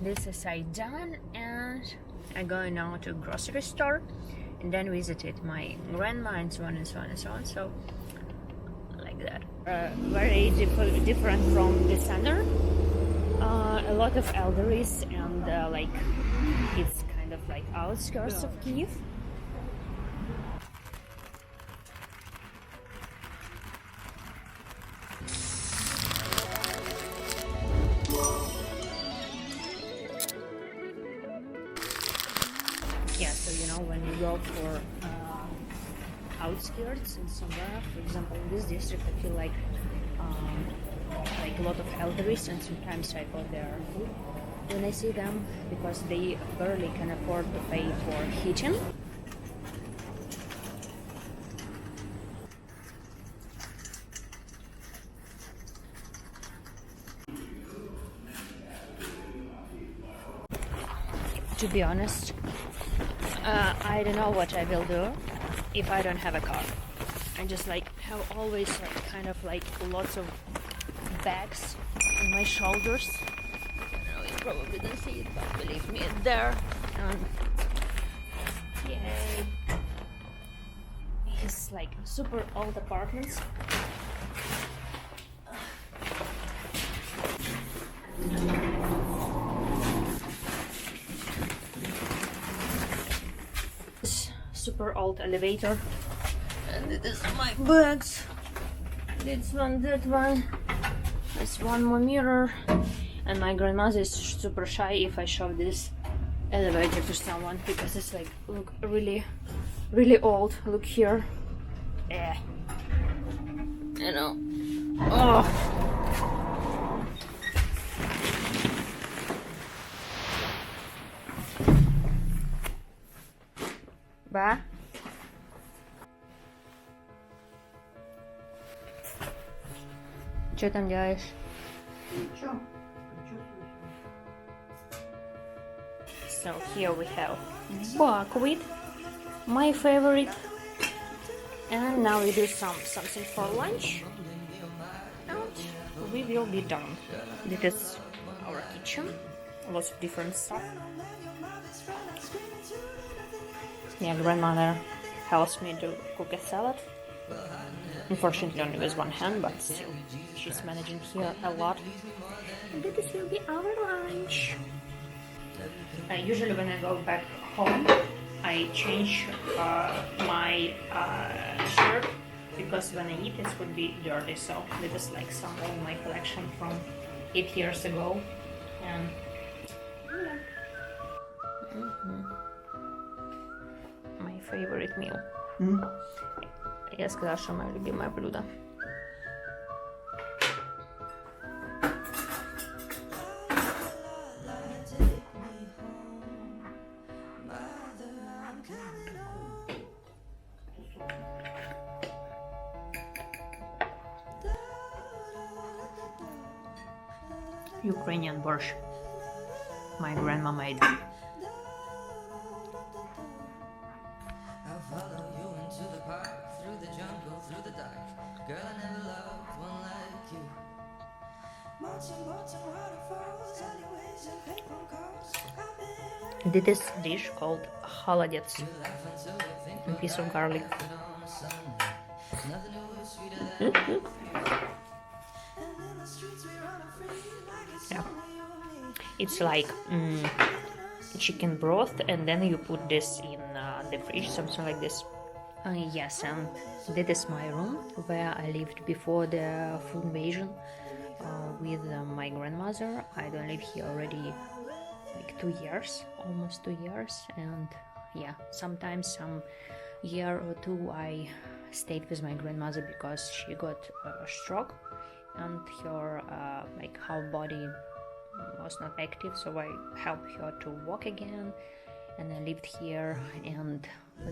this is I done, and I'm going now to grocery store and then visited my grandma and so on and so on and so on. So like that. Very different from the center. A lot of elderlies and like it's kind of like outskirts of Kyiv. Yeah, so you know, when you go for outskirts and somewhere, for example in this district, I feel like a lot of elderlies, and sometimes I go there when I see them because they barely can afford to pay for heating. To be honest, I don't know what I will do if I don't have a car. I just like have always kind of like lots of bags on my shoulders. I don't know, you probably don't see it, but believe me, it's there. Yay! It's like super old apartments. This super old elevator, and it is my bags. This one, that one. There's one more mirror, and my grandmother is super shy if I show this elevator to someone because it's like, look, really old. Look here. You know. Oh. Ba? Что там делаешь? Ничего. So here we have buckwheat, my favorite, and now we do something for lunch, and we will be done. This is our kitchen, lots of different stuff. Yeah, grandmother helps me to cook a salad. Unfortunately only with one hand, but still, she's managing here a lot. And this will be our lunch. Usually when I go back home, I change my shirt because when I eat it would be dirty. So this is like some of my collection from 8 years ago. And my favorite meal. Я сказала, что мое любимое блюдо. Ukrainian borscht. My grandma made. This dish called холодец, a piece of garlic. Yeah, it's like chicken broth, and then you put this in the fridge, something like this. Yes, and this is my room where I lived before the full invasion with my grandmother. I don't live here already like 2 years, almost 2 years, and yeah, sometimes some year or two I stayed with my grandmother because she got a stroke and her like her body was not active, so I helped her to walk again, and I lived here. And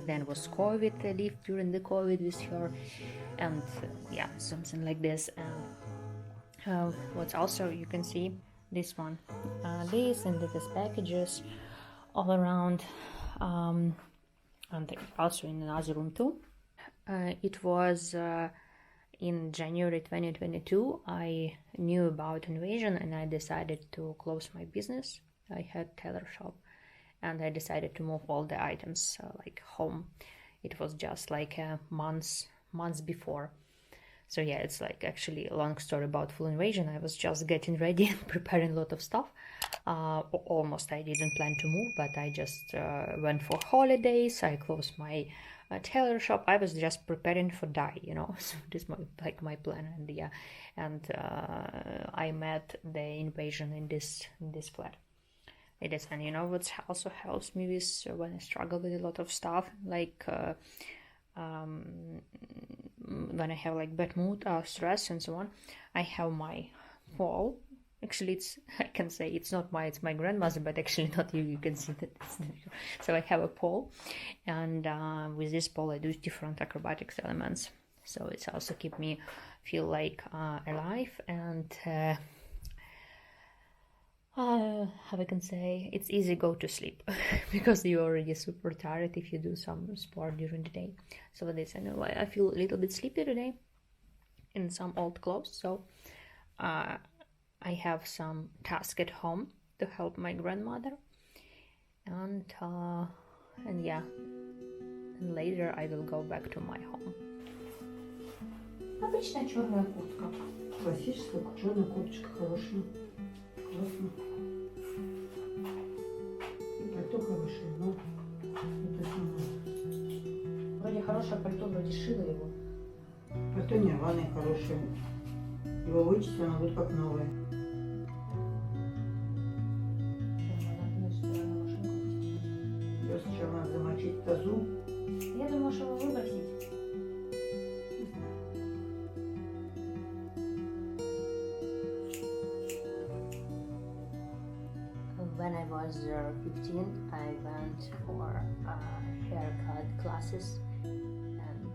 then was COVID, I lived during the COVID with her, and yeah, something like this. And what's also, you can see this one, this and this packages all around, and also in another room too. It was in January 2022 I knew about invasion, and I decided to close my business I had tailor shop, and I decided to move all the items like home. It was just like months before. So yeah, it's like actually a long story about full invasion. I was just getting ready and preparing a lot of stuff. Almost I didn't plan to move, but I just went for holidays. I closed my tailor shop. I was just preparing for die, you know. So this was like my plan, and yeah, and I met the invasion in this flat. It is, and you know what also helps me with when I struggle with a lot of stuff, like when I have like bad mood or stress and so on. I have my pole. Actually, I can say it's my grandmother, but actually not you. You can see that. So I have a pole, and with this pole I do different acrobatics elements. So it's also keep me feel like alive, and how I can say, it's easy go to sleep because you're already super tired if you do some sport during the day. So with this, I know I feel a little bit sleepy today in some old clothes. So I have some task at home to help my grandmother, and yeah, and later I will go back to my home. Обычная черная куртка. Классическая черная курточка, хорошая. Классно. И пальто хорошее, но это самое. Вроде хорошее пальто, вроде шила его. Пальто не рваное, хорошее. Его вычистить, оно будет как новое. Ее сначала надо замочить в тазу. Я думаю, что его выбросить. When I was 15, I went for haircut classes, and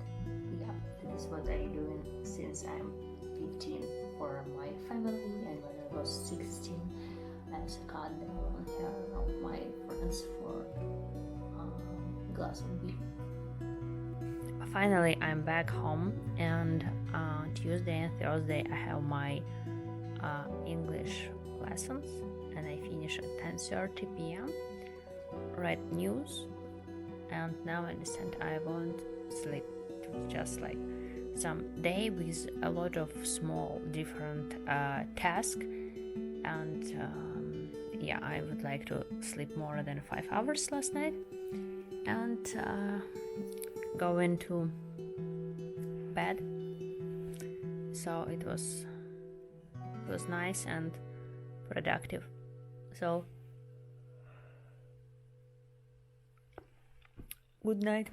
yeah, this is what I'm doing since I'm 15 for my family. And when I was 16, I also cut the long hair of my friends for glass and beer. Finally, I'm back home, and Tuesday and Thursday I have my English lessons, and I finish at 10:30 p.m. Read news, and now I understand I won't sleep. It was just like some day with a lot of small different tasks, and yeah, I would like to sleep more than 5 hours last night, and go into bed. So it was nice and productive. So good night.